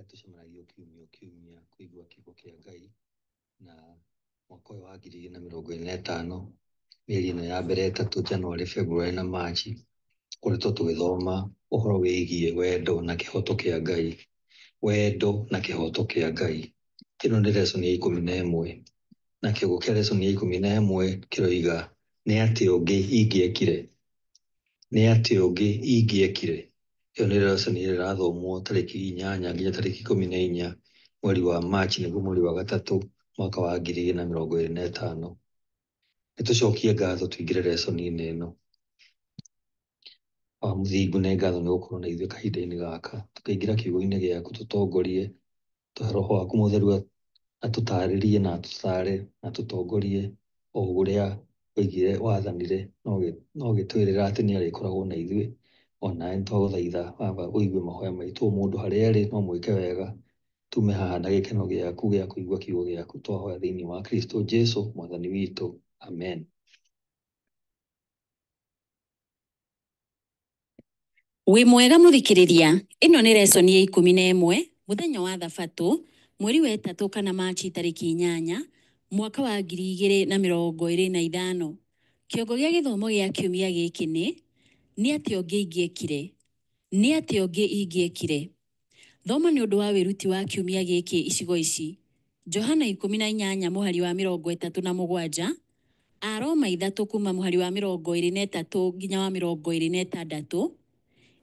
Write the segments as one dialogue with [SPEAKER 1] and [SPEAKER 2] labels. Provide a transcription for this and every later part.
[SPEAKER 1] tucemanagia kiumia kuigua kiugo kia Ngai na mwaka ũyũ wa 2025 mĩeri ĩno ya mbere ĩtatũ January, February na March koretwo tũgĩthoma ũhoro wĩgiĩ wendo na kĩhoto kĩa Ngai, wendo na kĩhoto kĩa Ngai. Ĩno nĩ lesson ya 11 na kiugo kĩa lesson ya 11 kĩroiga nĩ atĩa ũngĩ ingĩekire, nĩ atĩa ũngĩ ingĩekire. Ĩyo nĩ lesson ĩrathomwo tarĩki 8 nginya tarĩki 14 mweri wa March, nĩguo mweri wa gatatũ mwaka wa 2025. Nĩtũcokie ngatho tũingĩre lesson-inĩ ĩno. Mũthingu nĩ ngatho nĩ gũkorwo na ithuĩ kahinda-inĩ gaka, tũkaingĩra kiugo-inĩ gĩaku tũtongorie, tũhe Roho waku Mũtheru atũtarĩrie na atũtare na tũtongorie o ũrĩa woigire wathanire no gĩtwĩrĩra atĩ nĩ arĩkoragwo na ithuĩ. Ona nĩtwagũthaitha Baba ũigue mahoya maitũ, o mũndũ harĩa arĩ no mwĩke wega, tume haha na gĩkeno gĩaku gĩa kũigua kiugo gĩaku, twahoya thĩinĩ wa Kristo Jesũ mwathani witũ, amen.
[SPEAKER 2] Wĩ mwega mũthikĩrĩria, ĩno nĩ lesson ya 11 mũthenya wa Thabatũ mweri wa ĩtatũ kana Machi tarĩki 8 mwaka wa 2025. Kĩongo gĩa gĩthomo gĩa kiumia gĩkĩ nĩ atĩa ũngĩ ingĩekire, nĩ atĩa ũngĩ ingĩekire. Thoma nĩ ũndũ wa wĩruti wa kiumia gĩkĩ icigo ici: Johana 18 mũhari wa 37, Aroma 3 kuma mũhari wa 23 nginya wa 26,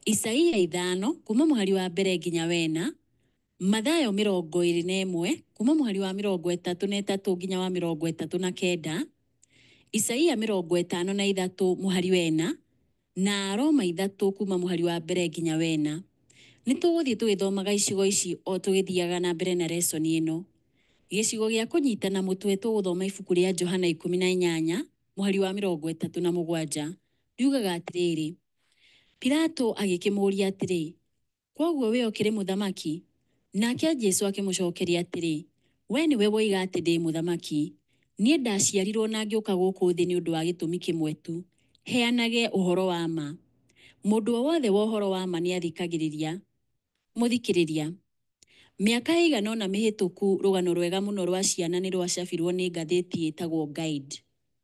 [SPEAKER 2] Isaia 5 kuma mũhari wa mbere nginya wena, Mathayo 21 kuma mũhari wa 33 nginya wa 39, Isaia 53 mũhari wena, na Aroma 3 kuma mũhari wa mbere nginya wena. Nĩtũgũthiĩ tũgĩthomaga icigo ici o tũgĩthiaga na mbere na lesson ĩno. Gĩcigo gĩa kũnyitana mũtwe tũgũthoma ibuku rĩa Johana 18 mũhari wa 37. Riugaga atĩrĩrĩ: Pilato agĩkĩmũria atĩrĩ, koguo we ũkĩrĩ mũthamaki? Nake Jesũ akĩmũcokeria atĩrĩ, we nĩwe woiga atĩ ndĩ mũthamaki. Niĩ ndaciarirwo na ngĩũka gũkũ thĩ nĩ ũndũ wa gĩtũmi kĩmwe tu, heanage ũhoro wa ma. Mũndũ o wothe wa ũhoro wa ma nĩ athikagĩrĩria. Mũthikĩrĩria, mĩaka ĩigana ũna mĩhĩtũku rũgano rwega mũno rwa ciana nĩ rwacabirwo nĩ ngathĩti ĩtagwo Guide.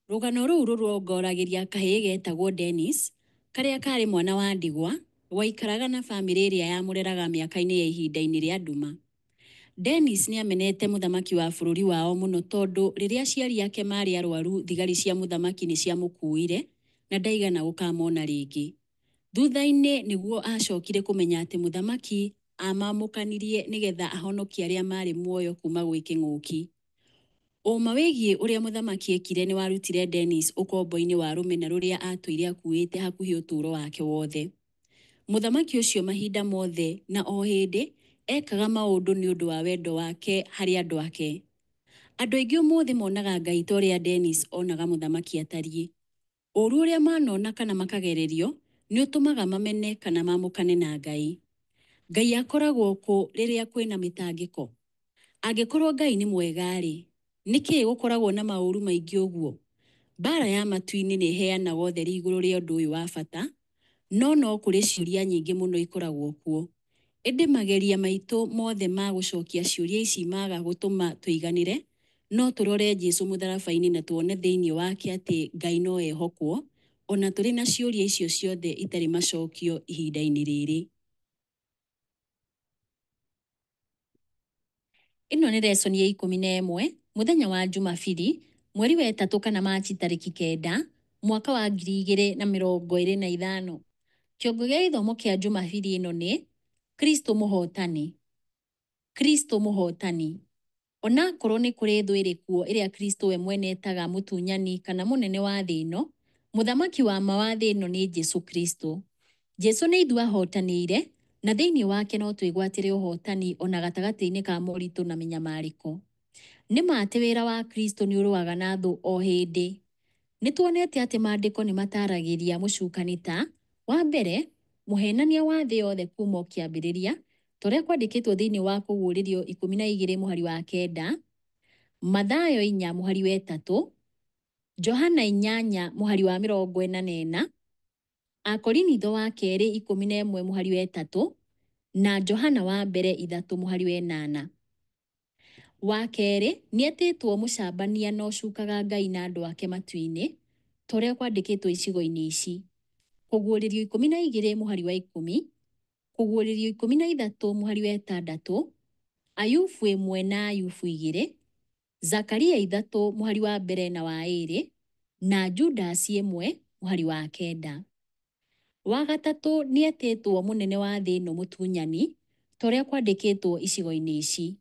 [SPEAKER 2] Rũgano rũu rũrongoragĩria kahĩĩ getagwo Dennis, karĩa karĩ mwana wa ndigwa waikaraga na bamĩrĩ ĩrĩa yamũreraga mĩaka-inĩ ya ihinda-inĩ rĩa nduma. Dennis nĩ amenete mũthamaki wa bũrũri wao mũno tondũ rĩrĩa aciari ake marĩ arwaru, thigari cia mũthamaki nĩ ciamũkuire na ndaigana gũkamona rĩngĩ. Thutha-inĩ nĩguo acokire kũmenya atĩ mũthamaki amamũkanirie nĩgetha ahonokie arĩa marĩ muoyo kuma gwĩ kĩng'ũki. Ũma wĩgiĩ ũrĩa mũthamaki ekire nĩ warutire Dennis ũkombo-inĩ wa rũmena rũrĩa atũire akuĩte hakuhĩ ũtũũro wake wothe. Mũthamaki ũcio mahinda mothe na o hĩndĩ ekaga maũndũ nĩ ũndũ wa wendo wake harĩ andũ ake. Andũ aingĩ ũmũthĩ monaga Ngai ta ũrĩa Dennis onaga mũthamaki atariĩ. Ũru ũrĩa manona kana makagererio nĩ ũtũmaga mamene kana mamũkane na Ngai. Ngai akoragwo kũ rĩrĩa kwĩna mĩtangĩko? Angĩkorwo Ngai nĩ mwega-rĩ, nĩkĩĩ gũkoragwo na maũru maingĩ ũguo? Mbara ya matu-inĩ nĩ ĩheanaga ũtheri igũrũ rĩa ũndũ ũyũ wa bata, no kũrĩ ciũria nyingĩ mũno ikoragwo kuo. Ĩndĩ mageria maitũ mothe ma gũcokia ciũria ici maga gũtũma tũiganĩre, no tũrore Jesũ mũtharaba-inĩ na tuone thĩinĩ wake atĩ Ngai no ehokwo, ona tũrĩ na ciũria icio ciothe itarĩ macokio ihinda-inĩ rĩrĩ. Ĩno nĩ lesson ya 11 mũthenya wa Jumapili mweri wa ĩtatũ kana Machi tarĩki 9 mwaka wa 2025. Kĩongo gĩa gĩthomo kĩa Jumapili ĩno nĩ Kristo mũhotani. Kristo mũhotani. Ona korwo nĩ kũrĩ thũ ĩrĩ kuo ĩrĩa Kristo we mwene etaga mũtunyani kana mũnene wa thĩ ĩno, mũthamaki wa ma wa thĩ ĩno nĩ Jesũ Kristo. Jesũ nĩ ithuĩ ahotanĩire na thĩinĩ wake no twĩgwatĩre ũhotani ona gatagatĩ-inĩ ka moritũ na mĩnyamarĩko. Nĩ ma atĩ wĩra wa Kristo nĩ ũrũaga na thũ o hĩndĩ. Nĩtuonete atĩ maandĩko nĩ mataragĩria mũcukani ta: wa mbere, mũhenania wa thĩ yothe kuma o kĩambĩrĩria, torĩa kwandĩkĩtwo thĩinĩ wa Kũguũrĩrio 12 mũhari wa 9, Mathayo 4 mũhari wa 3, Johana 8 mũhari wa 44, Akorinitho wa kerĩ 11 mũhari wa 3, na Johana wa mbere 3:8. Wa kerĩ, nĩetĩtwo mũcambania na ũcukaga Ngai na andũ ake matu-inĩ, torĩa kwandĩkĩtwo icigo-inĩ ici: Kũguũrĩrio 12:10, Kũguũrĩrio 13:6, Ayubu 1 na Ayubu 2, Zakaria 3:1 na Judasi 1:9. Wa gatatũ, nĩetĩtwo mũnene wa thĩ ĩno mũtunyani, torĩa kwandĩkĩtwo icigo-inĩ ici: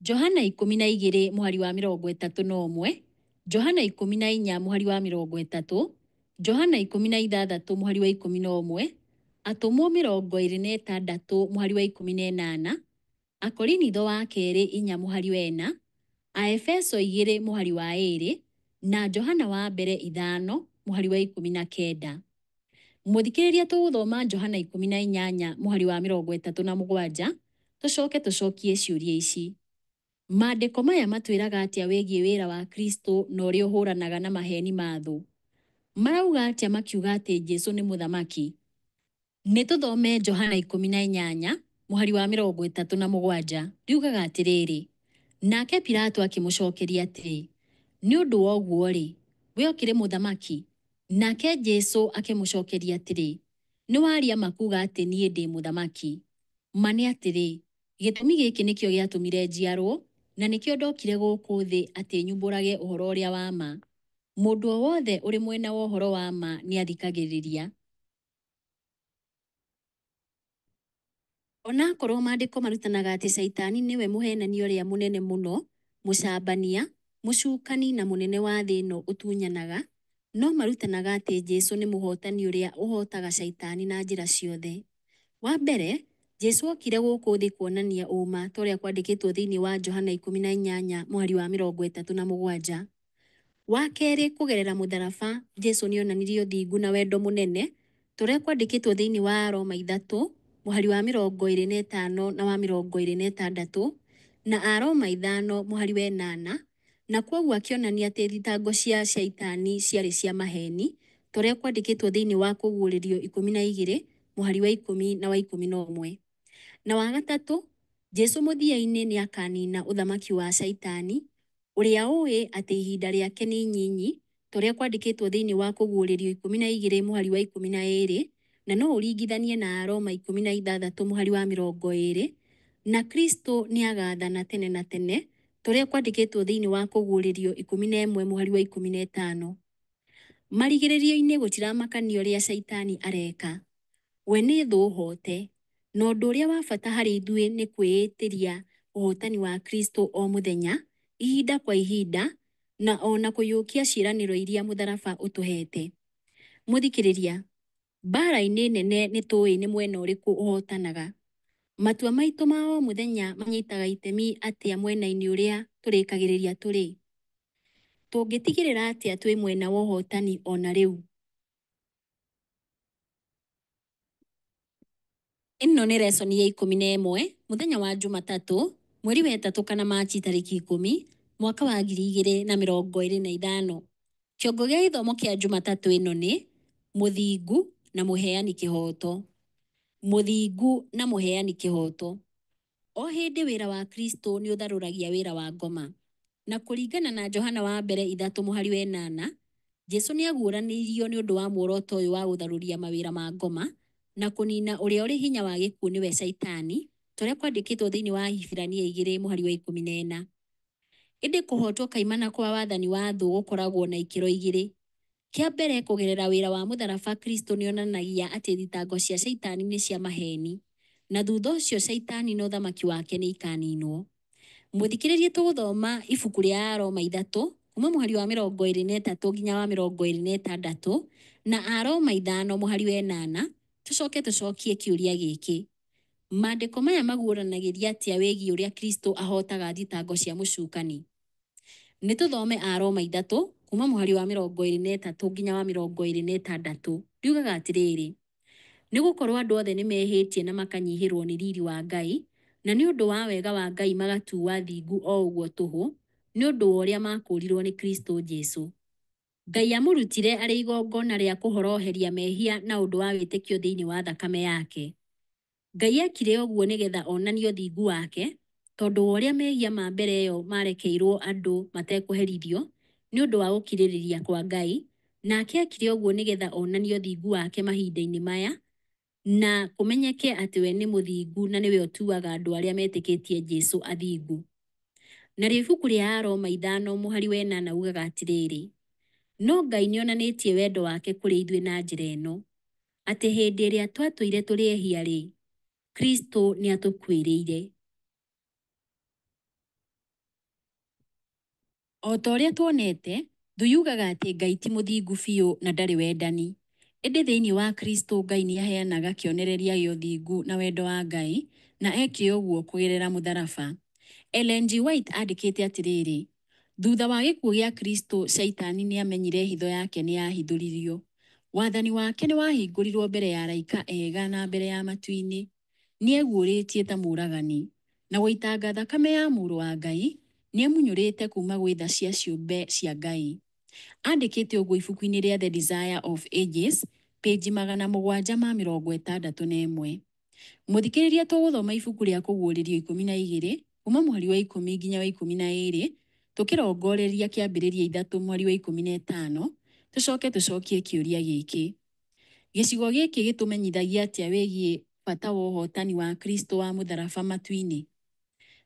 [SPEAKER 2] Johana 12:31, Johana 14:30, Johana 16:11, Atũmwo 26:18, Akorinitho wa kerĩ 4:4, Aefeso 2:2 na Johana wa mbere 5:19. Mũthikĩrĩria, tũgũthoma Johana 18:37, tũcoke tũcokie ciũria ici. Maandĩko maya matwĩraga atĩa wĩgiĩ wĩra wa Kristo na ũrĩa ũhũranaga na maheni ma thũ? Marauga atĩa makiuga atĩ Jesũ nĩ mũthamaki? Nĩtũthome Johana 18:37, riugaga atĩrĩrĩ: Nake Pilato akĩmũcokeria atĩrĩ, nĩ ũndũ wa ũguo-rĩ, we ũkĩrĩ mũthamaki? Nake Jesũ akĩmũcokeria atĩrĩ, nĩ waria ma kuuga atĩ niĩ ndĩ mũthamaki. Ma nĩ atĩrĩ, gĩtũmi gĩkĩ nĩkĩo gĩatũmire njiarwo, na nĩkĩo ndokire gũkũ thĩ atĩ nyumbũrage ũhoro ũrĩa wa ma. Mũndũ o wothe ũrĩ mwena wa ũhoro wa ma nĩathikagĩrĩria. Onakorwo maandĩko marutanaga atĩ Caitani nĩwe mũhenani ũrĩa mũnene mũno, mũcambania, mũcukani na mũnene wa thĩ ĩno ũtunyanaga, no marutanaga atĩ Jesũ nĩ mũhotani ũrĩa ũhotaga Caitani na njĩra ciothe. Wa mbere, Jesũ okire gũkũ thĩ kuonania ũma torĩa kwandĩkĩtwo thĩinĩ wa Johana 18:37. Wa kerĩ, kũgerera mũtharaba, Jesũ nĩonanirie ũthingu na wendo mũnene, torĩa kwandĩkĩtwo thĩinĩ wa Aroma 3:25 na 26, na Aroma 5:8, na kwoguo akĩonania atĩ thitango cia Caitani ciarĩ cia maheni, torĩa kwandĩkĩtwo thĩinĩ wa Kũguũrĩrio 12:10 na 11. Na wa gatatũ, Jesũ mũthia-inĩ nĩakanina ũthamaki wa Caitani, ũrĩa ũĩ atĩ ihinda rĩake nĩ inyinyi, torĩa kwandĩkĩtwo thĩinĩ wa Kũguũrĩrio 12:12, na no ũringithanie na Aroma 16:20, na Kristo nĩagathana tene na tene, torĩa kwandĩkĩtwo thĩinĩ wa Kũguũrĩrio 11:15. Marigĩrĩrio-inĩ gũtiramakania ũrĩa Caitani areka. We nĩ thũ hote, na ũndũ ũrĩa wa bata harĩ ithuĩ nĩ kwĩĩtĩria ũhotani wa Kristo o mũthenya, ihinda kwa ihinda, na ona kũiyũkia ciĩranĩro iria mũtharaba ũtũhete. Mũthikĩrĩria, mbara-inĩ nene nĩtũĩ nĩ mwena ũrĩkũ ũhotanaga. Matua maitũ ma o mũthenya manyitaga itemi atĩa mwena-inĩ ũrĩa tũrĩkagĩrĩria tũrĩ? Tũngĩtigĩrĩra atĩa twĩ mwena wa ũhotani ona rĩu? Ĩno nĩ lesson ya 11, mũthenya wa Jumatatũ, mweri wa 3 kana Machi tarĩki 10, mwaka wa 2025. Kĩongo gĩa gĩthomo kĩa Jumatatũ ĩno nĩ mũthingu na mũheani kĩhoto. Mũthingu na mũheani kĩhoto. O hĩndĩ wĩra wa Kristo nĩ ũtharũragia wĩra wa ngoma. Na kũringana na Johana wa mbere 3:8, Jesũ nĩaguũranĩirio nĩ ũndũ wa muoroto ũyũ wa gũtharũria mawĩra ma ngoma na kũnina ũrĩa ũrĩ hinya wa gĩkuũ nĩwe Caitani, torĩa kwandĩkĩtwo thĩinĩ wa Ahibirania 2:14. Ĩndĩ kũhotwo kaimana kwa wathani wa thũ gũkoragwo na ikĩro igĩrĩ. Kĩa mbere, kũgerera wĩra wa mũtharaba, Kristo nĩonanagia atĩ thitango cia Caitani nĩ cia maheni, na thutha ũcio Caitani na ũthamaki wake nĩ ikaninwo. Mũthikĩrĩrie, tũgũthoma ibuku rĩa Aroma 3 kuma mũhari wa 23 nginya wa 26, na Aroma 5:8, tũcoke tũcokie kĩũria gĩkĩ: maandĩko maya maguũranagĩria atĩa wĩgiĩ ũrĩa Kristo ahotaga thitango cia mũcukani? Nĩtũthome Aroma 3 kuma mũhari wa 23 nginya wa 26, riugaga atĩrĩrĩ: nĩgũkorwo andũ othe nĩmehĩtie na makanyihĩrwo nĩ riri wa Ngai, na nĩ ũndũ wa wega wa Ngai magatuo athingu o ũguo tũhũ, nĩ ũndũ wa ũrĩa makũũrirwo nĩ Kristo Jesũ. Ngai amũrutire arĩ igongona rĩa kũhoroheria mehia na ũndũ wa wĩtĩkio thĩinĩ wa thakame yake. Ngai ekire ũguo nĩgetha onanie ũthingu wake, tondũ wa ũrĩa mehia ma mbere ĩyo marekeirwo andũ matekũherithio nĩ ũndũ wa gũkirĩrĩria kwa Ngai, nake ekire ũguo nĩgetha onanie ũthingu wake mahinda-inĩ maya, na kũmenyeke atĩ we nĩ mũthingu na nĩwe ũtuaga andũ arĩa metĩkĩtie Jesũ athingu. Narĩo ibuku rĩa Aroma 5:8 ugaga atĩrĩrĩ, no Ngai nĩonanĩtie wendo wake kũrĩ ithuĩ na njĩra ĩno, atĩ hĩndĩ ĩrĩa twatũire tũrĩ ehia-rĩ, Kristo nĩatũkuĩrĩire. O ta ũrĩa tuonete, thũ yugaga atĩ Ngai ti mũthingu biũ na ndarĩ wendani. Ĩndĩ thĩinĩ wa Kristo Ngai nĩaheanaga kĩonereria gĩa ũthingu na wendo wa Ngai, na ekire ũguo kũgerera mũtharaba. Ellen G. White andĩkĩte atĩrĩrĩ, thutha wa gĩkuũ gĩa Kristo, Shaitani nĩamenyire hitho yake nĩyahithũririo. Wathani wake nĩwahingũrirwo mbere ya araika ega na mbere ya matu-inĩ. Nĩeguũrĩtie ta mũũragani, na gũitanga thakame ya mũrũ wa Ngai, nĩemunyũrĩte kuma gwĩ tha cia ciũmbe cia Ngai. Andĩkĩte ũguo ibuku-inĩ rĩa The Desire of Ages, page 761. Mũthikĩrĩria, tũgũthoma ibuku rĩa kũguũrĩrio 12 kuma mũhari wa 10 nginya wa 12, tũkĩrongoreria kĩambĩrĩria 3 mũhari wa 15, tũcoke tũcokie kĩũria gĩkĩ. Gĩcigo gĩkĩ gĩtũmenyithagia atĩa wĩgiĩ bata wa ũhotani wa Kristo wa mũtharaba matu-inĩ?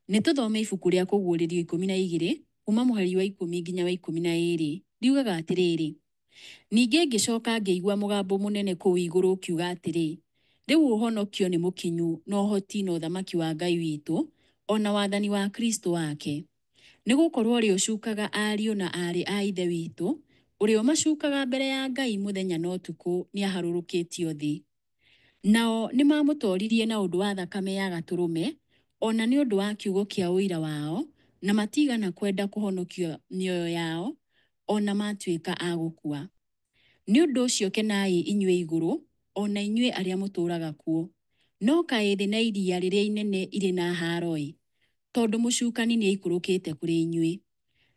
[SPEAKER 2] Nĩtũthome ibuku rĩa kũguũrĩrio 12 kuma mũhari wa 10 nginya wa 12, riugaga atĩrĩrĩ, ningĩ ngĩcoka ngĩigua mũgambo mũnene kũu igũrũ ũkiuga atĩrĩ, rĩu ũhonokio nĩ mũkinyu na ũhoti na ũthamaki wa Ngai witũ, ona wathani wa Kristo wake. Nĩgũkorwo ũrĩa ũcukaga ariũ na aarĩ a ithe witũ, ũrĩa ũmacukaga mbere ya Ngai mũthenya na ũtukũ, nĩaharũrũkĩtio thĩ. Nao nĩmamũtoririe na ũndũ wa thakame ya Gatũrũme, ona nĩ ũndũ wa kiugo kĩa ũira wao, na matigana kwenda kũhonokio mĩoyo yao, ona matuĩka a gũkua. Nĩ ũndũ ũcio kenai inyuĩ igũrũ, ona inyuĩ arĩa mũtũũraga kuo. No kaĩ thĩ na iria rĩrĩa inene irĩ na haro-ĩ, tondũ mũcukani nĩaikũrũkĩte kũrĩ inyuĩ.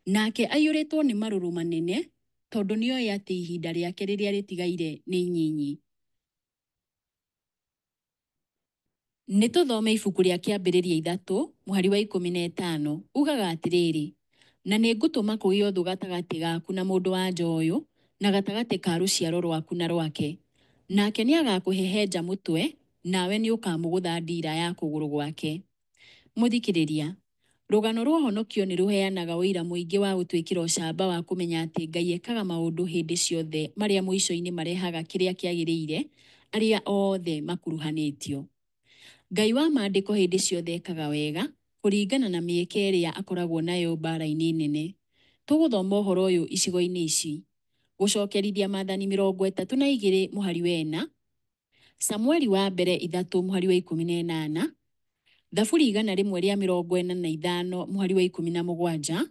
[SPEAKER 2] Nake aiyũrĩtwo nĩ marũrũ manene, tondũ nĩoĩ atĩ ihinda rĩake rĩrĩa rĩtigaire nĩ inyinyi. Nĩtũthome ibuku rĩa kĩambĩrĩria 3 mũhari wa 15, ugaga atĩrĩrĩ, na nĩngũtũma kũgĩe ũthũ gatagatĩ gaku na mũndũ wa nja ũyũ, na gatagatĩ ka rũciaro rwaku na rwake. Nake nĩagakũhehenja mũtwe, nawe nĩũkamũgũtha ndiira ya kũgũrũ gwake. Mũthikĩrĩria, rũgano rwa ũhonokio nĩrũheanaga ũira mũingĩ wa gũtwĩkĩra ũcamba wa kũmenya atĩ Ngai ekaga maũndũ hĩndĩ ciothe marĩa mũico-inĩ marehaga kĩrĩa kĩagĩrĩire arĩa othe makuruhanĩtio. Ngai wa maandĩko hĩndĩ ciothe ekaga wega kũringana na mĩeke ĩrĩa akoragwo nayo mbara-inĩ nene. Tũgũthoma ũhoro ũyũ icigo-inĩ ici: gũcokerithia Maathani 32 mũhari wa 4, Samueli wa mbere 3 mũhari wa 18, Thaburi 145 mũhari wa 17,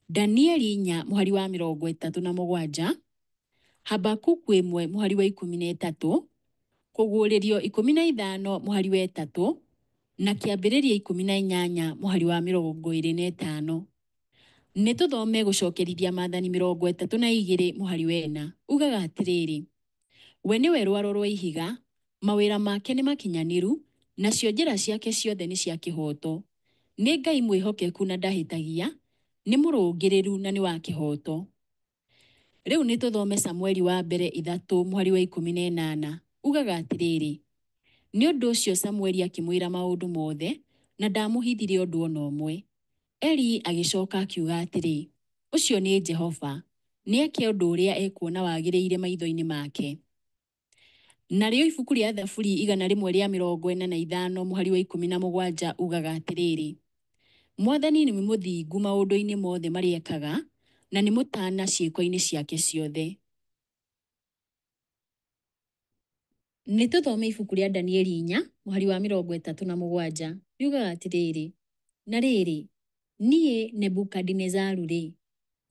[SPEAKER 2] Danieli 4 mũhari wa 37, Habakuku 1 mũhari wa 13, Kũguũrĩrio 15 mũhari wa 3, na Kĩambĩrĩria 18 mũhari wa 25. Nĩtũthome gũcokerithia Maathani 32 mũhari wa 4, ugaga atĩrĩrĩ, we nĩwe rwaro rwa ihiga, mawĩra make nĩ makinyanĩru, nacio njĩra ciake ciothe nĩ cia kĩhooto. Nĩ Ngai mwĩhokeku na ndahĩtagia, nĩ mũrũngĩrĩru na nĩ wa kĩhooto. Rĩu nĩtũthome Samueli wa mbere 3 mũhari wa 18, ugaga atĩrĩrĩ, nĩ ũndũ ũcio Samueli akĩmwĩra maũndũ mothe, na ndamũhithire ũndũ ona ũmwe. Eli agĩcoka akiuga atĩrĩ, ũcio nĩ Jehova, nĩeke ũndũ ũrĩa ekuona wagĩrĩire maitho-inĩ make. Narĩo ibuku rĩa Thaburi 145 mũhari wa 17 ugaga atĩrĩrĩ, Mwathani nĩ mũthingu maũndũ-inĩ mothe marĩa ekaga, na nĩ mũtana ciĩko-inĩ ciake ciothe. Nĩtũthome ibuku rĩa Danieli 4 mũhari wa 37, riugaga atĩrĩrĩ, na rĩrĩ, niĩ Nebukadinezaru-rĩ,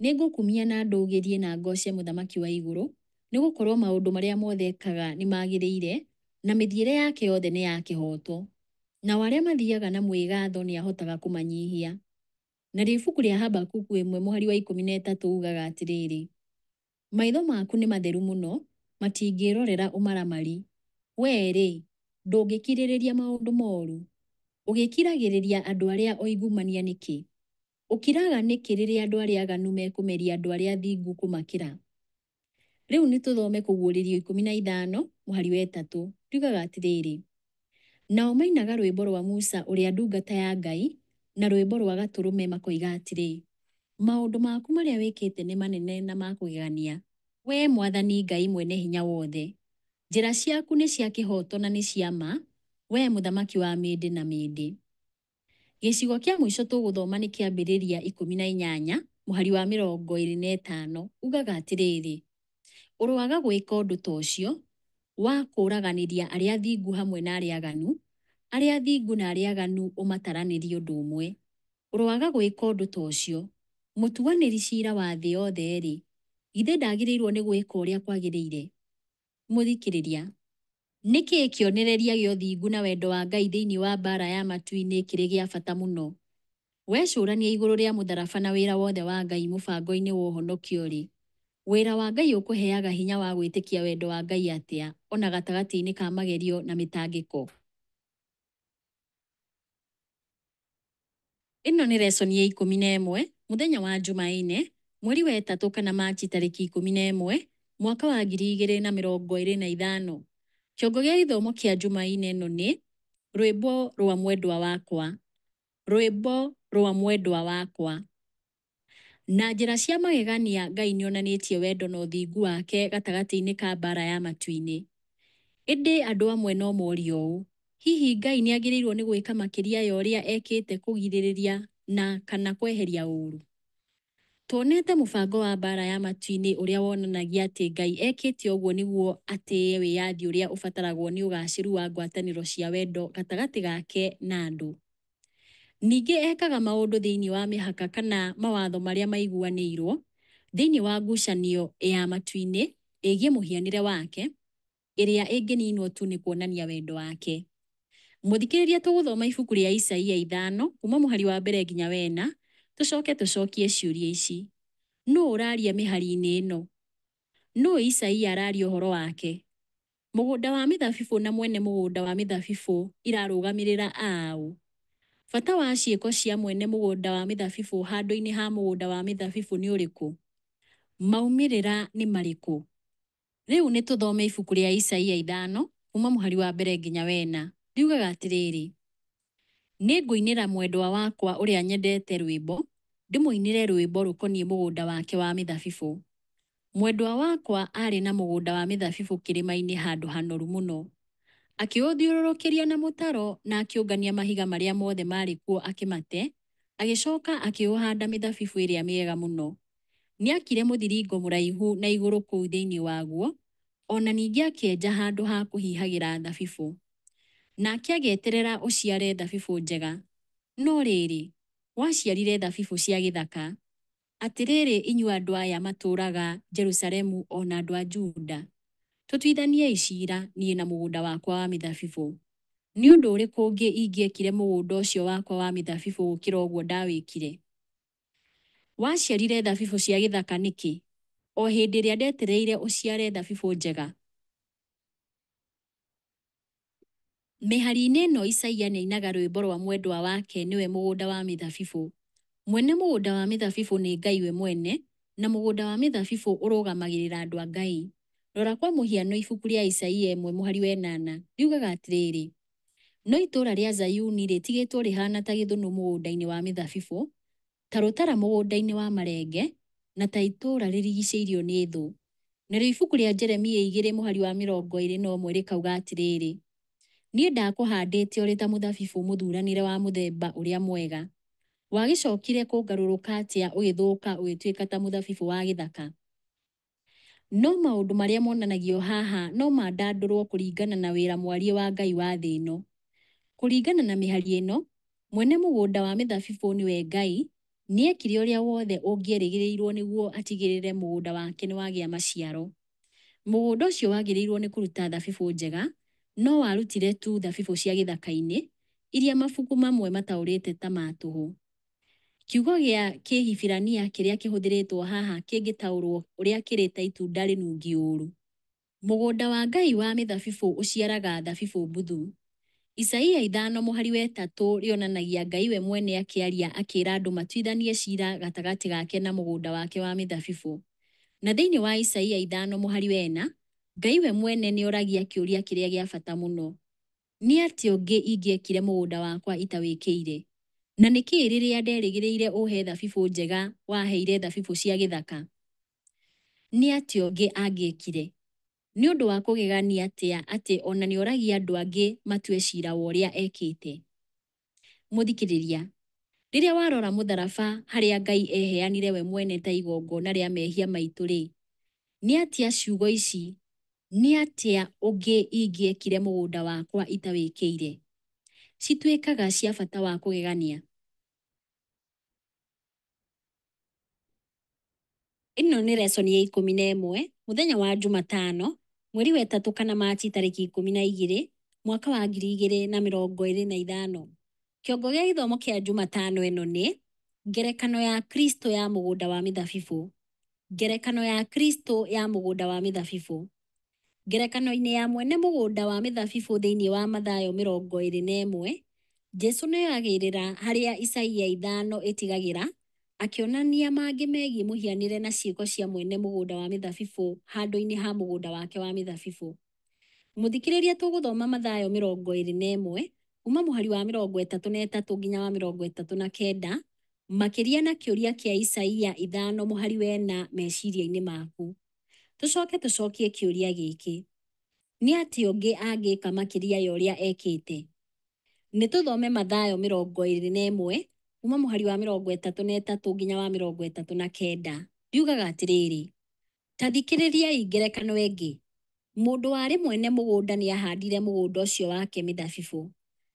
[SPEAKER 2] nĩngũkumia na ndũgĩrie na ngoce mũthamaki wa igũrũ, nĩgũkorwo maũndũ marĩa mothe ekaga nĩ magĩrĩire, na mĩthiĩre yake yothe nĩ ya kĩhooto. Nao arĩa mathiaga na mwĩgaatho nĩahotaga kũmanyihia. Narĩo ibuku rĩa Habakuku 1 mũhari wa 13 ugaga atĩrĩrĩ, maitho maku nĩ matheru mũno, matingĩrorera ũmaramari. Wee-rĩ, ndũngĩkirĩrĩria maũndũ moru. Ũgĩkiragĩrĩria andũ arĩa oigumania nĩkĩ? Ũkiraga nĩkĩ rĩrĩa andũ arĩa aganu mekũmeria andũ arĩa athingu kũmakĩra? Rĩu nĩ tũthome Kũguũrĩrio 15 mũhari wa 3. Riugaga atĩrĩrĩ: nao mainaga rwĩmbo rwa Musa ũrĩa ndungata ya Ngai na rwĩmbo rwa Gatũrũme makoiga atĩrĩ: maũndũ maku marĩa wĩkĩte nĩ manene na ma kũgegania, wee Mwathani Ngai mwene hinya wothe. Njĩra ciaku nĩ cia kĩhooto na nĩ cia ma, wee mũthamaki wa mĩndĩ na mĩndĩ. Gĩcigo kĩa mũico tũgũthoma nĩ kĩambĩrĩria 18 mũhari wa 25 ugaga atĩrĩrĩ: ũroaga gwĩka ũndũ ta ũcio wa kũũraganĩria arĩa athingu hamwe na arĩa aganu, arĩa athingu na arĩa aganu ũmataranĩrie ũndũ ũmwe. Ũroaga gwĩka ũndũ ta ũcio, mũtuanĩri ciira wa thĩ yothe-rĩ, githĩ ndagĩrĩirwo nĩ gwĩka ũrĩa kwagĩrĩire? Mũthikĩrĩria, nĩ kĩĩ kĩonereria gĩa ũthingu na wendo wa Ngai thĩinĩ wa mbara ya matu-inĩ kĩrĩ gĩa bata mũno? Wecũrania igũrũ rĩa mũtharaba na wĩra wothe wa Ngai mũbango-inĩ wa ũhonokio-rĩ, wĩra wa Ngai ũkũheaga hinya wa gwĩtĩkia wendo wa Ngai atĩa ona gatagatĩ-inĩ ka magerio na mĩtangĩko? Ĩno nĩ lesson ya 11 mũthenya wa Jumaine, mweri wa 3 kana Machi tarĩki 11 mwaka wa 2025. Kĩongo gĩa gĩthomo kĩa Jumaine ĩno nĩ rwĩmbo rwa mwendwa wakwa. Rwĩmbo rwa mwendwa wakwa. Na njĩra cia magegania Ngai nĩonanĩtie wendo na ũthingu wake gatagatĩ-inĩ ka mbara ya matu-inĩ. Ĩndĩ andũ amwe no morie ũũ: hihi Ngai nĩagĩrĩirwo nĩ gwĩka makĩria ya ũrĩa ekĩte kũgirĩrĩria na kana kweheria ũũru? Tuonete mũbango wa mbara ya matu-inĩ ũrĩa wonanagia atĩ Ngai ekĩte ũguo nĩguo atĩe wĩyathi ũrĩa ũbataragwo nĩ ũgacĩru wa ngwatanĩro cia wendo gatagatĩ gake na andũ. Ningĩ ekaga maũndũ thĩinĩ wa mĩhaka kana mawatho marĩa maiguanĩirwo thĩinĩ wa ngucanio ya matu-inĩ ĩgiĩ mũhianĩre wake, ĩrĩa ĩngĩninwo tu nĩ kuonania wendo wake. Mũthikĩrĩria, tũgũthoma ibuku rĩa Isaia 5 kuma mũhari wa mbere nginya wena, tũcoke tũcokie ciũria ici. Nũũ ũraria mĩhari-inĩ ĩno? Nũũ Isaia araria ũhoro wake? Mũgũnda wa mĩthabibũ na mwene mũgũnda wa mĩthabibũ irarũgamĩrĩra aũ? Bata wa ciĩko cia mwene mũgũnda wa mĩthabibũ handũ-inĩ ha mũgũnda wa mĩthabibũ nĩ ũrĩkũ? Maumĩrĩra nĩ marĩkũ? Rĩu nĩ tũthome ibuku rĩa Isaia 5 kuma mũhari wa mbere nginya wena. Riugaga atĩrĩrĩ: nĩ ngũinĩra mwendwa wakwa ũrĩa nyendete rwĩmbo, ndĩmũinĩre rwĩmbo rũkoniĩ mũgũnda wake wa mĩthabibũ. Mwendwa wakwa arĩ na mũgũnda wa mĩthabibũ kĩrĩma-inĩ handũ hanoru mũno. Akĩũthiũrũrũkĩria na mũtaro na akĩũngania mahiga marĩa mothe marĩ kuo akĩmate, agĩcoka akĩũhanda mĩthabibũ ĩrĩa mĩega mũno. Nĩakire mũthiringo mũraihu na igũrũ kũu thĩinĩ waguo, ona ningĩ akĩenja handũ ha kũhihagĩra thabibũ. Nake agĩeterera ũciare thabibũ njega. No rĩrĩ, waciarire thabibũ cia gĩthaka. Atĩrĩrĩ, inyuĩ andũ aya matũũraga Jerusalemu ona andũ a Juda, tũtuithaniei ciira niĩ na mũgũnda wakwa wa mĩthabibũ. Nĩ ũndũ ũrĩkũ ũngĩ ingĩekire mũgũnda ũcio wakwa wa mĩthabibũ gũkĩra ũguo ndawĩkire? Waciarire thabibũ cia gĩthaka nĩkĩ, o hĩndĩ ĩrĩa ndetereire ũciare thabibũ njega? Mĩhari-inĩ ĩno Isaia nĩainaga rwĩmbo rwa mwendwa wake nĩwe mũgũnda wa mĩthabibũ. Mwene mũgũnda wa mĩthabibũ nĩ Ngai we mwene, na mũgũnda wa mĩthabibũ ũrũgamagĩrĩra andũ a Ngai. Rora kwa mũhiano ibuku rĩa Isaia 1 mũhari wa 8 riugaga atĩrĩrĩ: no itũũra rĩa Zayuni rĩtigĩtwo rĩhana ta gĩthũnũ mũgũnda-inĩ wa mĩthabibũ, ta rũtara mũgũnda-inĩ wa marenge, na ta itũũra rĩrigicĩirio nĩ thũ. Narĩo ibuku rĩa Jeremia 2 mũhari wa 21 rĩkauga atĩrĩrĩ: niĩ ndakũhandĩte ũrĩ ta mũthabibũ mũthuranĩre wa mũthemba ũrĩa mwega. Wagĩcokire kũngarũrũka atĩa ũgĩthũka ũgĩtuĩka ta mũthabibũ wa gĩthaka? No maũndũ marĩa monanagio haha no mandandũrwo kũringana na wĩra mwarie wa Ngai wa thĩ ĩno. Kũringana na mĩhari ĩno, mwene mũgũnda wa mĩthabibũ nĩwe Ngai, nĩekire ũrĩa wothe ũngĩerĩgĩrĩirwo nĩguo atigĩrĩre mũgũnda wake nĩwagĩa maciaro. Mũgũnda ũcio wagĩrĩirwo nĩ kũruta thabibũ njega, no warutire tu thabibũ cia gĩthaka-inĩ, iria mabuku mamwe mataũrĩte ta ma tũhũ. Kiugo gĩa Kĩhibirania kĩrĩa kĩhũthĩrĩtwo haha kĩngĩtaũrwo ũrĩa kĩrĩ ta itunda rĩnungi ũũru. Mũgũnda wa Ngai wa mĩthabibũ ũciaraga thabibũ mbuthu. Isaia 5:3 rĩonanagia Ngai we mwene akĩaria akĩra andũ matuithanie cira gatagatĩ gake na mũgũnda wake wa mĩthabibũ. Na thĩinĩ wa Isaia 5:4, Ngai we mwene nĩ oragia kĩũria kĩrĩa gĩa bata mũno. Nĩ atĩa ũngĩ ingĩekire mũgũnda wakwa itawĩkĩire? Na nĩ kĩĩ rĩrĩa nderĩgĩrĩire ũhe thabibũ njega waheire thabibũ cia gĩthaka? Nĩ atĩa ũngĩ angĩekire? Nĩ ũndũ wa kũgegania atĩ ona nĩ oragia andũ angĩ matue cira wa ũrĩa ekĩte. Mũthikĩrĩria, rĩrĩa warora mũtharaba harĩa Ngai eheanire we mwene ta igongona rĩa mehia maitũ-rĩ, nĩ atĩa ciugo ici, nĩ atĩa ũngĩ ingĩekire mũgũnda wakwa itawĩkĩire, cituĩkaga cia bata wa kũgegania? Ĩno nĩ lesson ya 11, mũthenya wa Jumatano, mweri wa 3 kana Machi tarĩki 12, mwaka wa 2025. Kĩongo gĩa gĩthomo kĩa Jumatano ĩno nĩ ngerekano ya Kristo ya mũgũnda wa mĩthabibũ. Ngerekano ya Kristo ya mũgũnda wa mĩthabibũ. Ngerekano-inĩ ya mwene mũgũnda wa mĩthabibũ thĩinĩ wa Mathayo 21, Jesũ nĩoyagĩrĩra harĩa Isaia 5 ĩtigagĩra, akĩonania mangĩ megiĩ mũhianĩre na ciĩko cia mwene mũgũnda wa mĩthabibũ handũ-inĩ ha mũgũnda wake wa mĩthabibũ. Mũthikĩrĩria, tũgũthoma Mathayo 21 kuma mũhari wa 33 nginya wa 39, makĩria na kĩũria kĩa Isaia 5 mũhari wa 4 meciria-inĩ maku. Tũcokie kĩũria gĩkĩ: nĩ atĩa ũngĩ angĩka makĩria ya ũrĩa ekĩte? Nĩ tũthome Mathayo 21 kuma mũhari wa 33 nginya wa 39. Riugaga atĩrĩrĩ: ta thikĩrĩriai ngerekano ĩngĩ. Mũndũ warĩ mwene mũgũnda nĩ ahandire mũgũnda ũcio wake mĩthabibũ.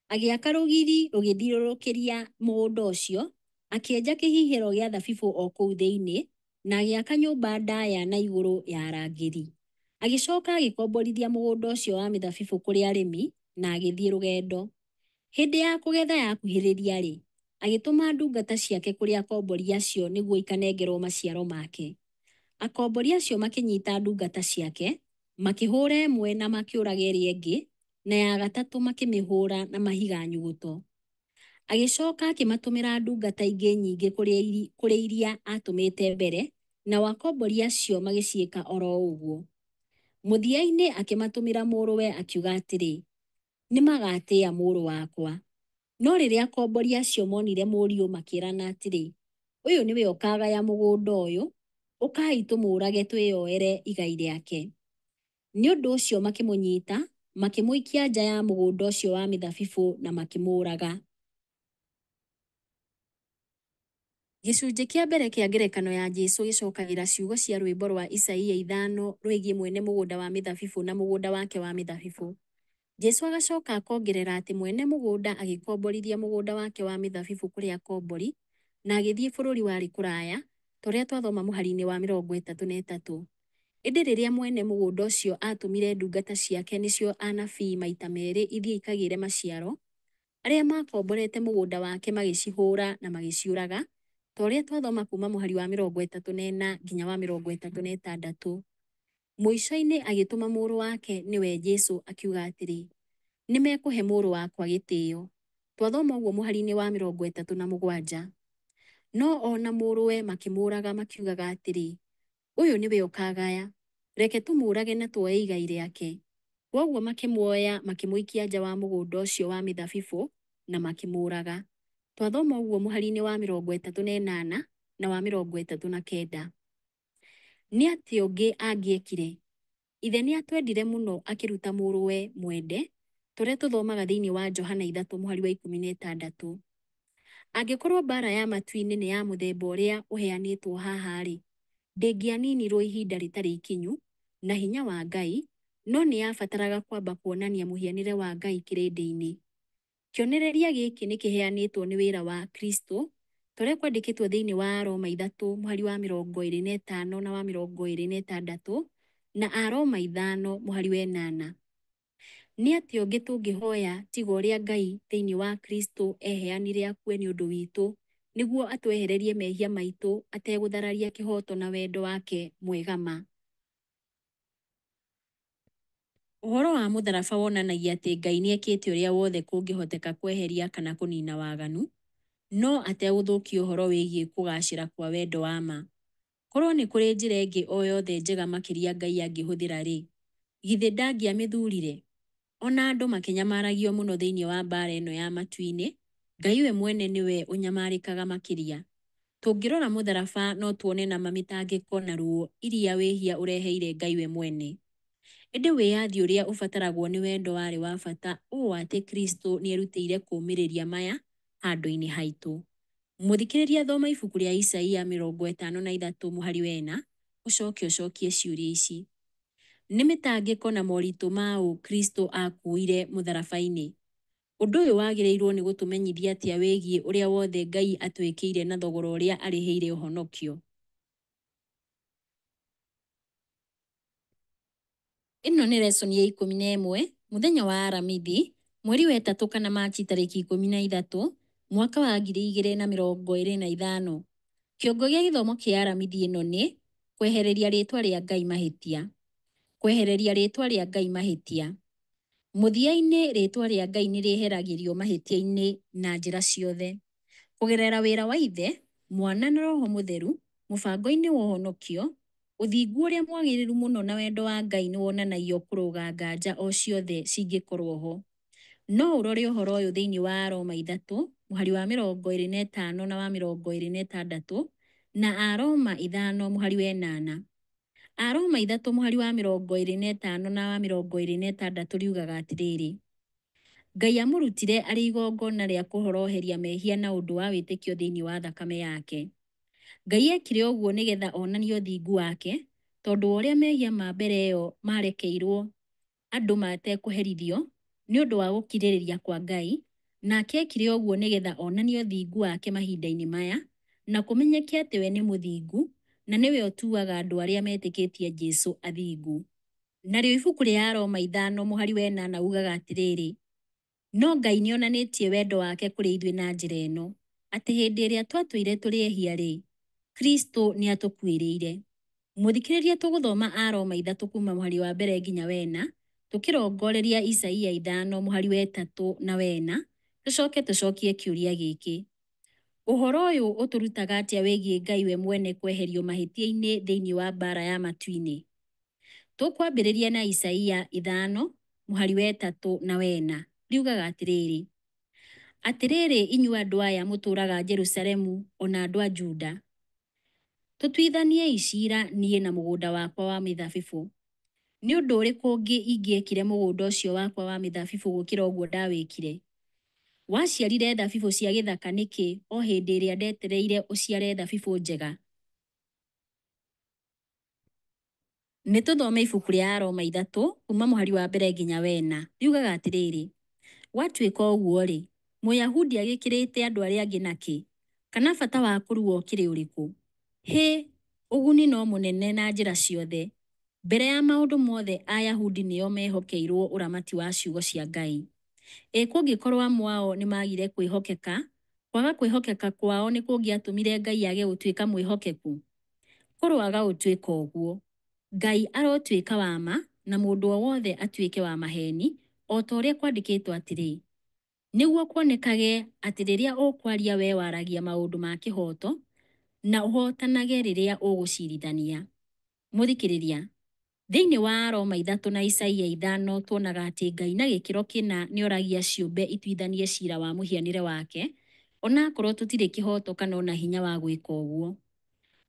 [SPEAKER 2] Agĩaka rũgiri rũgĩthiũrũrũkĩria mũgũnda ũcio, akĩenja kĩhihĩro gĩa thabibũ o kũu thĩinĩ, na agĩaka nyũmba ndaya na igũrũ ya arangĩri. Agĩcoka agĩkomborithia mũgũnda ũcio wa mĩthabibũ kũrĩ arĩmi na agĩthiĩ rũgendo. Hĩndĩ ya kũgetha yakuhĩrĩria-rĩ, agĩtũma ndungata ciake kũrĩ akombori acio nĩguo ikanengerwo maciaro make. Akombori acio makĩnyita ndungata ciake, makĩhũra ĩmwe na makĩũraga ĩrĩa ĩngĩ, na ya gatatũ makĩmĩhũra na mahiga nyuguto. Agĩcoka akĩmatũmĩra ndungata ingĩ nyingĩ kũrĩ iria atũmĩte mbere, na akombori acio magĩciĩka oro ũguo. Mũthia-inĩ akĩmatũmĩra mũrũwe, akiuga atĩrĩ, nĩ magatĩĩa mũrũ wakwa. No rĩrĩa akombori acio monire mũriũ, makĩrana atĩrĩ, ũyũ nĩwe ũkagaya mũgũnda ũyũ, ũkai tũmũũrage twĩyoere igai rĩake. Nĩ ũndũ ũcio makĩmũnyita, makĩmũikia nja ya mũgũnda ũcio wa mĩthabibũ na makĩmũũraga. Gĩcunjĩ kĩa mbere kĩa ngerekano ya Jesũ gĩcokagĩra ciugo cia rwĩmbo rwa Isaia 5 rwĩgiĩ mwene mũgũnda wa mĩthabibũ na mũgũnda wake wa mĩthabibũ. Jesũ agacoka akongerera atĩ mwene mũgũnda agĩkomborithia mũgũnda wake wa mĩthabibũ kũrĩ akombori, na agĩthiĩ bũrũri warĩ kũraya, torĩa twathoma mũhari-inĩ wa 33. Ĩndĩ rĩrĩa mwene mũgũnda ũcio atũmire ndungata ciake, nĩcio anabii, maita merĩ ithiĩ ikagĩre maciaro, arĩa makomborete mũgũnda wake magĩcihũra na magĩciũraga, torĩa twathoma kuma mũhari wa 34 nginya wa 36. Mũico-inĩ agĩtũma mũrũ wake, nĩwe Jesũ, akiuga atĩrĩ, nĩ mekũhe mũrũ wakwa gĩtĩo. Twathoma ũguo mũhari-inĩ wa 37. No ona mũrũwe makĩmũũraga, makiugaga atĩrĩ, ũyũ nĩwe ũkagaya, reke tũmũũrage na tuoye igai rĩake. Koguo makĩmuoya, makĩmũikia nja wa mũgũnda ũcio wa mĩthabibũ na makĩmũũraga. Twathoma ũguo mũhari-inĩ wa 38 na wa 39. Nĩ atĩa ũngĩ angĩekire? Ithe nĩ atwendire mũno akĩruta mũrũwe mwende, tũrĩa tũthomaga thĩinĩ wa Johana 3 mũhari wa 16. Angĩkorwo mbara ya matu-inĩ nĩ ya mũthemba ũrĩa ũheanĩtwo haha-rĩ, ndĩngĩaninirwo ihinda rĩtarĩ ikinyu na hinya wa Ngai, no nĩ yabataraga kwamba kuonania mũhianĩre wa Ngai kĩrĩndĩ-inĩ. Kĩonereria gĩkĩ nĩ kĩheanĩtwo nĩ wĩra wa Kristo, tũrĩa kwandĩkĩtwo thĩinĩ wa Aroma 3 mũhari wa 25 na wa 26, na Aroma 5 mũhari wa 8. Nĩ atĩa ũngĩ tũngĩhoya tiga ũrĩa Ngai thĩinĩ wa Kristo eheanire akue nĩ ũndũ witũ, nĩguo atwehererie mehia maitũ ategũthararia kĩhoto na wendo wake mwega ma. Ũhoro wa mũtharaba wonanagia atĩ Ngai nĩekĩte ũrĩa wothe kũngĩhoteka kweheria kana kũnina waganu, no ategũthũkia ũhoro wĩgiĩ kũgaacĩra kwa wendo wa ma. Korwo nĩ kũrĩ njĩra ĩngĩ o yothe njega makĩria Ngai angĩhũthĩra-rĩ, githĩ ndangĩamĩthurire? Ona andũ makĩnyamaragio mũno thĩinĩ wa mbara ĩno ya matu-inĩ, Ngai we mwene nĩwe ũnyamarĩkaga makĩria. Tũngĩrora mũtharaba no tuone na mamĩtangĩko na ruo iria wĩhia ũreheire Ngai we mwene. Ĩndĩ wĩyathi ũrĩa ũbataragwo nĩ wendo warĩ wa bata ũũ atĩ Kristo nĩerutĩire kũũmĩrĩria maya handũ-inĩ haitũ. Mũthikĩrĩria, thoma ibuku rĩa Isaia 53:4 ũcoke ũcokie ciũria ici. Nĩ mĩtangĩko na moritũ maũ Kristo akuuire mũtharaba-inĩ? Ũndũ ũyũ wagĩrĩirwo nĩ gũtũmenyithia atĩa wĩgiĩ ũrĩa wothe Ngai atwĩkĩire na thogora ũrĩa arĩhĩire ũhonokio? Ĩno nĩ lesson ya 11, mũthenya wa Aramithi, mweri wa 3 kana Machi tarĩki 13, mwaka wa 2025. Kĩongo gĩa gĩthomo kĩa Aramithi ĩno nĩ kwehereria rĩtwa rĩa Ngai mahĩtia. Kwehereria rĩtwa rĩa Ngai mahĩtia. Mũthia-inĩ rĩtwa rĩa Ngai nĩ rĩeheragĩrio mahĩtia-inĩ na njĩra ciothe. Kũgerera wĩra wa Ithe, Mwana na Roho Mũtheru, mũbango-inĩ wa ũhonokio, ũthingu ũrĩa mwagĩrĩru mũno na wendo wa Ngai nĩ wonanagio kũrũga nganja o ciothe cingĩkorwo ho. No ũrore ũhoro ũyũ thĩinĩ wa Aroma 3, mũhari wa 25 na wa 26, na Aroma 5, mũhari wa 8. Aroma 3 mũhari wa 25 na wa 26 riugaga atĩrĩrĩ: Ngai amũrutire arĩ igongona rĩa kũhoroheria mehia na ũndũ wa wĩtĩkio thĩinĩ wa thakame yake. Ngai ekire ũguo nĩgetha onanie ũthingu wake, tondũ ũrĩa mehia ma mbere ĩyo marekeirwo andũ matekũherithio nĩ ũndũ wa gũkirĩrĩria kwa Ngai, nake ekire ũguo nĩgetha onanie ũthingu wake mahinda-inĩ maya, na kũmenyeke atĩ we nĩ mũthingu, na nĩwe ũtuaga andũ arĩa metĩkĩtie Jesũ athingu. Narĩo ibuku rĩa Aroma 5 mũhari wa 8 ugaga atĩrĩrĩ: no Ngai nĩonanĩtie wendo wake kũrĩ ithuĩ na njĩra ĩno, atĩ hĩndĩ ĩrĩa twatũire tũrĩ ehia-rĩ, Kristo nĩ atũkuĩrĩire. Mũthikĩrĩria, tũgũthoma Aroma 3 kuma mũhari wa mbere nginya wa 4, tũkĩrongoreria Isaia 5 mũhari wa 3 na wa 4, tũcokie kĩũria gĩkĩ: ũhoro ũyũ ũtũrutaga atĩa wĩgiĩ Ngai we mwene kweherio mahĩtia-inĩ thĩinĩ wa mbara ya matu-inĩ? Tũkwambĩrĩria na Isaia 5 mũhari wa 3 na wa 4, riugaga atĩrĩrĩ: atĩrĩrĩ inyuĩ andũ aya mũtũũraga Jerusalemu, ona andũ a Juda, tũtuithaniei ciira niĩ na mũgũnda wakwa wa mĩthabibũ. Nĩ ũndũ ũrĩkũ ũngĩ ingĩekire mũgũnda ũcio wakwa wa mĩthabibũ gũkĩra ũguo ndawĩkire? Waciarire thabibũ cia gĩthaka nĩkĩ o hĩndĩ ĩrĩa ndetereire ũciare thabibũ njega? Nĩ tũthome ibuku rĩa Aroma 3 kuma mũhari wa mbere nginya wa 4, riugaga atĩrĩrĩ: gwatuĩka ũguo-rĩ, Mũyahudi agĩkĩrĩte andũ arĩa angĩ nakĩ? Kana bata wa kũrua ũkĩrĩ ũrĩkũ? Hĩ, ũguni no mũnene na njĩra ciothe. Mbere ya maũndũ mothe Ayahudi nĩo mehokeirwo ũramati wa ciugo cia Ngai. Kũngĩkorwo amwe ao nĩ magire kwĩhokeka, kwaga kwĩhokeka kwao nĩ kũngĩatũmire Ngai age gũtuĩka mwĩhokeku? Kũroaga gũtuĩka ũguo. Ngai arotuĩka wa ma, na mũndũ o wothe atuĩke wa maheni, o ta ũrĩa kwandĩkĩtwo atĩrĩ: nĩguo kuonekage atĩ rĩrĩa ũkwaria we waragia maũndũ ma kĩhoto, na ũhotanage rĩrĩa ũgũcirithania. Mũthikĩrĩria, thĩinĩ wa Aroma 3 na Isaia 5 tuonaga atĩ Ngai na gĩkĩro kĩna nĩoragia ciũmbe ituithanie ciira wa mũhianĩre wake, onakorwo tũtirĩ kĩhoto kana ona hinya wa gwĩka ũguo.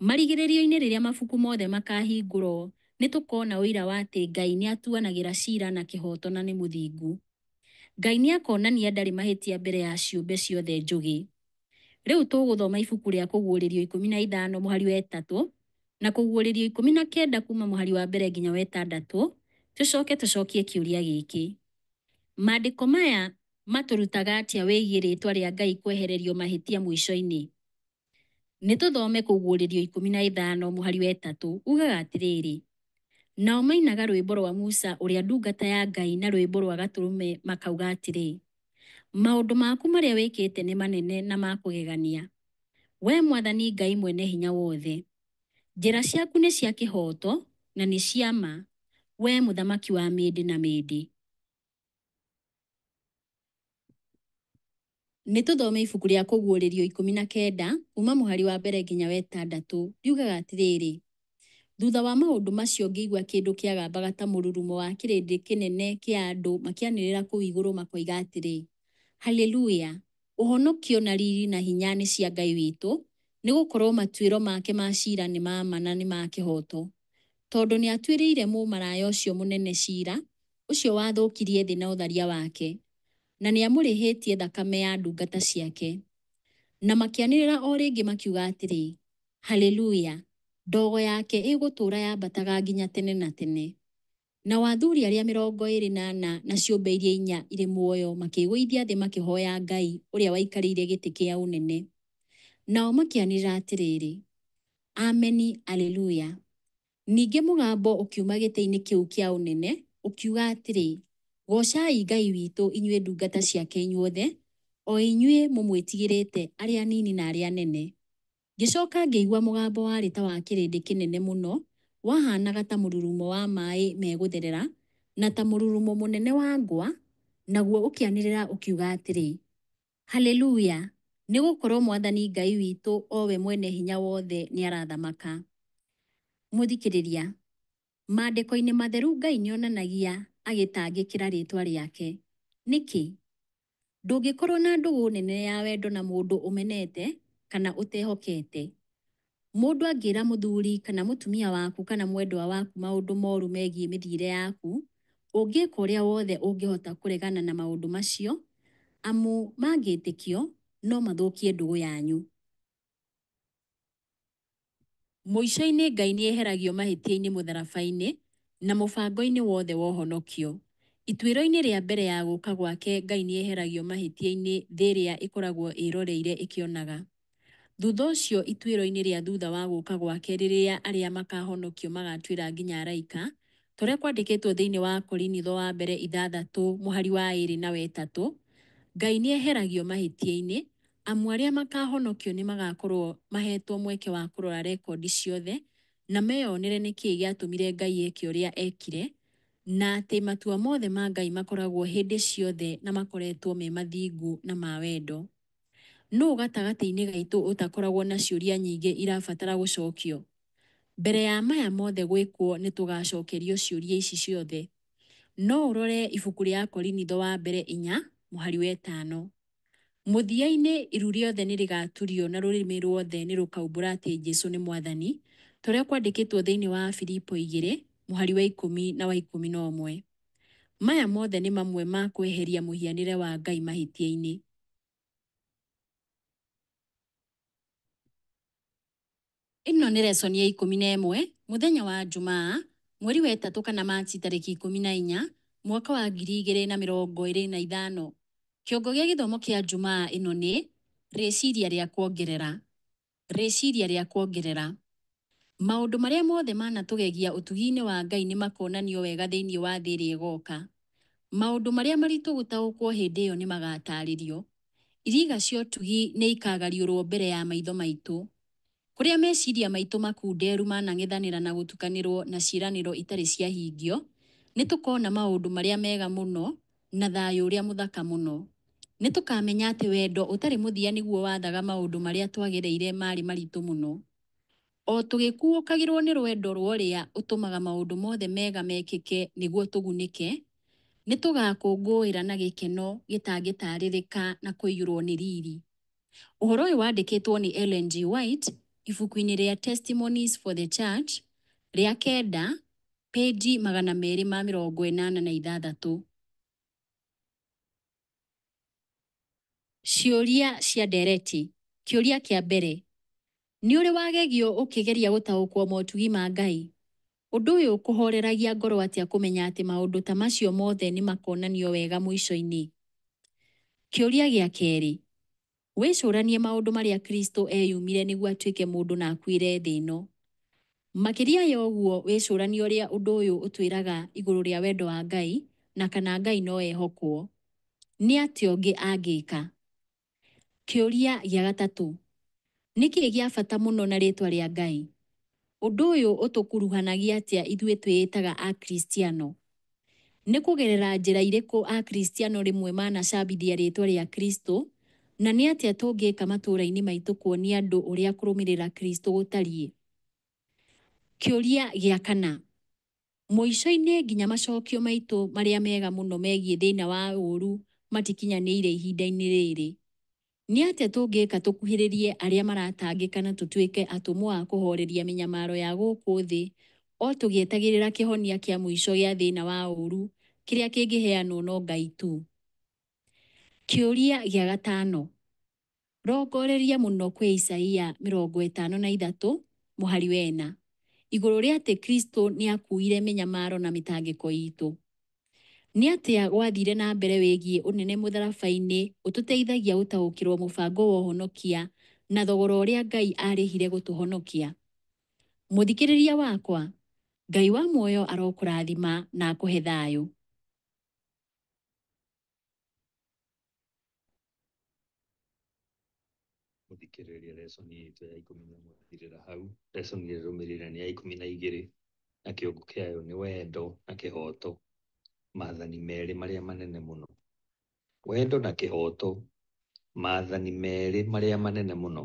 [SPEAKER 2] Marigĩrĩrio-inĩ rĩrĩa mabuku mothe makahingũrwo, nĩ tũkona ũira wa atĩ Ngai nĩ atuanagĩra ciira na kĩhoto na nĩ mũthingu. Ngai nĩ akonania ndarĩ mahĩtia mbere ya ciũmbe ciothe njũgĩ. Rĩu tũgũthoma ibuku rĩa Kũguũrĩrio 15 mũhari wa 3 na Kũguũrĩrio 19 kuma mũhari wa mbere nginya wa 6, tũcokie kĩũria gĩkĩ: maandĩko maya matũrutaga atĩa wĩgiĩ rĩtwa rĩa Ngai kwehererio mahĩtia mũico-inĩ? Nĩ tũthome Kũguũrĩrio 15 mũhari wa 3, ugaga atĩrĩrĩ: nao mainaga rwĩmbo rwa Musa ũrĩa ndungata ya Ngai na rwĩmbo rwa gatũrũme makauga atĩrĩ: maũndũ maku marĩa wĩkĩte nĩ manene na ma kũgegania, we Mwathani Ngai mwene hinya wothe. Njĩra ciaku nĩ cia kĩhoto na nĩ cia ma, we mũthamaki wa mĩndĩ na mĩndĩ. Nĩ tũthome ibuku rĩa kũguũrĩrio 19 kuma mũhari wa mbere nginya wa 6. Riugaga atĩrĩrĩ: thutha wa maũndũ macio ngĩigua kĩndũ kĩagambaga ta mũrurumo wa kĩrĩndĩ kĩnene kĩa andũ makĩanĩrĩra kũu igũrũ makoiga atĩrĩ, haleluya! Ũhonokio na riri na hinya nĩ cia Ngai witũ, nĩ gũkorwo matuĩro make ma ciira nĩ ma ma na nĩ ma kĩhooto. Tondũ nĩ atuĩrĩire mũmaraya ũcio mũnene ciira, ũcio wathũkirie thĩ na ũtharia wake, na nĩ amũrĩhĩtie thakame ya ndungata ciake. Na makĩanĩrĩra o rĩngĩ makiuga atĩrĩ, haleluya! Ndogo yake ĩgũtũũra yambataga nginya tene na tene. Na athuuri arĩa 24 na ciũmbe iria 4 irĩ muoyo makĩĩgũithia thĩ makĩhoya Ngai ũrĩa waikarĩire gĩtĩ kĩa ũnene. Nao makĩanĩrĩra atĩrĩrĩ, ameni, aleluya! Ningĩ mũgambo ũkiuma gĩtĩ-inĩ kĩu kĩa ũnene, ũkiuga atĩrĩ, gocai Ngai witũ inyuĩ ndungata ciake inyuothe, o inyuĩ mũmwĩtigĩrĩte arĩa anini na arĩa anene. Ngĩcoka ngĩigua mũgambo warĩ ta wa kĩrĩndĩ kĩnene mũno, wahanaga ta mũrurumo wa maaĩ megũtherera, na ta mũrurumo mũnene wa ngwa, naguo ũkĩanĩrĩra ũkiuga atĩrĩ, haleluya! Nĩ gũkorwo Mwathani Ngai witũ o we mwene hinya wothe nĩ arathamaka. Mũthikĩrĩria, maandĩko-inĩ matheru Ngai nĩonanagia agĩtangĩkĩra rĩĩtwa rĩake. Nĩkĩ? Ndũngĩkorwo na ndũgũ nene ya wendo na mũndũ ũmenete kana ũtehokete. Mũndũ angĩĩra mũthuri kana mũtumia waku kana mwendwa waku maũndũ moru megiĩ mĩthiĩre yaku, ũngĩĩka ũrĩa wothe ũngĩhota kũregana na maũndũ macio, amu mangĩĩtĩkio no mathũkie ndũgũ yanyu. Mũico-inĩ Ngai nĩ eheragio mahĩtia-inĩ mũtharaba-inĩ na mũbango-inĩ wothe wa ũhonokio. Ituĩro-inĩ rĩa mbere ya gũũka gwake Ngai nĩ eheragio mahĩtia-inĩ thĩ ĩrĩa ĩkoragwo ĩroreire ĩkĩonaga. Thutha ũcio ituĩro-inĩ rĩa thutha wa gũũka gwake rĩrĩa arĩa makahonokio magatuĩra nginya araika, tũrĩa kwandĩkĩtwo thĩinĩ wa Korinitho wa mbere 6 mũhari wa 2 na 3, Ngai nĩ eheragio mahĩtia-inĩ, amu arĩa makahonokio nĩ magakorwo mahetwo mweke wa kũrora rekondi ciothe na meyonere nĩkĩĩ gĩatũmire Ngai eke ũrĩa ekire, na atĩ matua mothe ma Ngai makoragwo hĩndĩ ciothe na makoretwo me mathingu na ma wendo. Nũũ gatagatĩ-inĩ gaitũ ũtakoragwo na ciũria nyingĩ irabatara gũcokio? Mbere ya maya mothe gwĩkwo nĩ tũgacokerio ciũria ici ciothe. No ũrore ibuku rĩa Korinitho wa mbere 4 mũhari wa 5. Mũthia-inĩ iru rĩothe nĩ rĩgaturio na rũrĩmĩ ruothe nĩ rũkaumbũra atĩ Jesũ nĩ Mwathani, tũrĩa kwandĩkĩtwo thĩinĩ wa Filipo 2 mũhari wa 10 na wa 11. Maya mothe nĩ mamwe ma kweheria mũhianĩre wa Ngai mahĩtia-inĩ. Ĩno nĩ lesson ya 11 mũthenya wa Jumaa, mweri wa 3 kana Machi tarĩki 14 mwaka wa 2025. Kĩongo gĩa gĩthomo kĩa Jumaa ĩno nĩ rĩciria rĩa kuongerera. Rĩciria rĩa kuongerera. Maũndũ marĩa mothe manatũgegia ũtugi-inĩ wa Ngai nĩ makonanio wega thĩinĩ wa thĩ ĩrĩa ĩgoka. Maũndũ marĩa maritũ gũtaũkwo hĩndĩ ĩyo nĩ magatarĩrio. Iriga cia ũtugi nĩ ikagariũrwo mbere ya maitho maitũ. Kũrĩa meciria maitũ makunderu manang'ethanĩra na gũtukanĩrwo na ciĩranĩro itarĩ cia hingio, nĩ tũkona maũndũ marĩa mega mũno na thayũ ũrĩa mũthaka mũno. Nĩ tũkamenya atĩ wendo ũtarĩ mũthia nĩguo wathaga maũndũ marĩa twagereire marĩ maritũ mũno. O tũgĩkuũkagĩrwo nĩ rwendo rwa ũrĩa ũtũmaga maũndũ mothe mega mekĩke nĩguo tũgunĩke, nĩ tũgakũngũĩra na gĩkeno gĩtangĩtarĩrĩka na kũiyũrwo nĩ riri. Ũhoro ũyũ wandĩkĩtwo nĩ Ellen G. White ibuku-inĩ rĩa Testimonies for the Church rĩa 9 peji 286. Ciũria cia ndereti. Kĩũria kĩa mbere. Nĩ ũrĩ wagegio ũkĩgeria gũtaũkwo motugi ma Ngai? Ũndũ ũyũ ũkũhoreragia ngoro atĩa kũmenya atĩ maũndũ ta macio mothe nĩ makonanio wega mũico-inĩ? Kĩũria gĩa kerĩ. Wĩcũranie maũndũ marĩa Kristo eyumire nĩguo atuĩke mũndũ na akuĩre thĩ ĩno. Makĩria ya ũguo wĩcũranie ũrĩa ũndũ ũyũ ũtwĩraga igũrũ rĩa wendo wa Ngai na kana Ngai no ehokwo. Nĩ atĩa ũngĩ angĩka? Kĩũria gĩa gatatũ. Nĩ kĩĩ gĩa bata mũno na rĩĩtwa rĩa Ngai? Ũndũ ũyũ ũtũkuruhanagia atĩa ithuĩ twĩĩtaga Akristiano? Nĩ kũgerera njĩra irĩkũ Akristiano rĩmwe manacambithia rĩĩtwa rĩa Kristo, na nĩ atĩa tũngĩka matũũra-inĩ maitũ kuonia andũ ũrĩa kũrũmĩrĩra Kristo gũtariĩ? Kĩũria gĩa kana. Mũico-inĩ nginya macokio maitũ marĩa mega mũno megiĩ thĩna wa ũũru matikinyanĩire ihinda-inĩ rĩrĩ. Nĩ atĩa tũngĩka tũkuhĩrĩrie arĩa maratangĩka na tũtuĩke atũmwo a kũhoreria mĩnyamaro ya gũkũ thĩ, o tũgĩetagĩrĩra kĩhonia kĩa mũico gĩa thĩna wa ũũru kĩrĩa kĩngĩheanwo no Ngai tu? Kĩũria gĩa gatano. Rongoreria mũno kwĩ Isaia 53 mũhari wa 4 igũrũ rĩa atĩ Kristo nĩ akuire mĩnyamaro na mĩtangĩko itũ. Nĩ atĩa gwathire na mbere wĩgiĩ ũnene mũtharaba-inĩ ũtũteithagia gũtaũkĩrwo mũbango wa ũhonokia na thogora ũrĩa Ngai arĩhire gũtũhonokia? Mũthikĩrĩria wakwa, Ngai wa muoyo arokũrathima na akũhe thayũ.
[SPEAKER 1] Mũthikĩrĩria lesoni itũ ya 11 thirĩra hau. Lesoni ĩrĩa ĩrũmĩrĩire nĩ ya 12 na kĩongo kĩayo nĩ wendo na kĩhoto, maathani merĩ marĩa manene mũno. Wendo na kĩhoto, maathani merĩ marĩa manene mũno.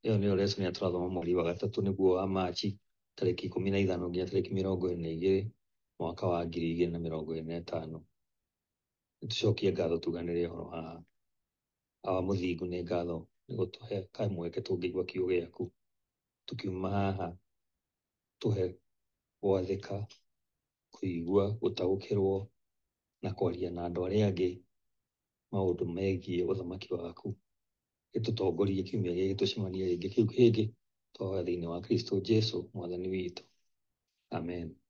[SPEAKER 1] Ĩyo nĩyo lesoni ya tũrathoma mweri wa gatatũ nĩguo wa Machi tarĩki 15 nginya tarĩki 22 mwaka wa 2025. Nĩtũcokie ngatho tuganĩre ũhoro haha. Wa mũthingu nĩ ngatho nĩ gũtũhe kamweke tũngĩigua kiugo gĩaku, tukiuma haha tũhe gwathĩka, kũigua, gũtaũkĩrwo na kwaria na andũ arĩa angĩ maũndũ megiĩ ũthamaki waku. Gĩtũtongorie kiumia gĩkĩ, tũcemanie rĩngĩ kiu kĩngĩ, twahoya thĩinĩ wa Kristo Jesũ mwathani witũ. Amen.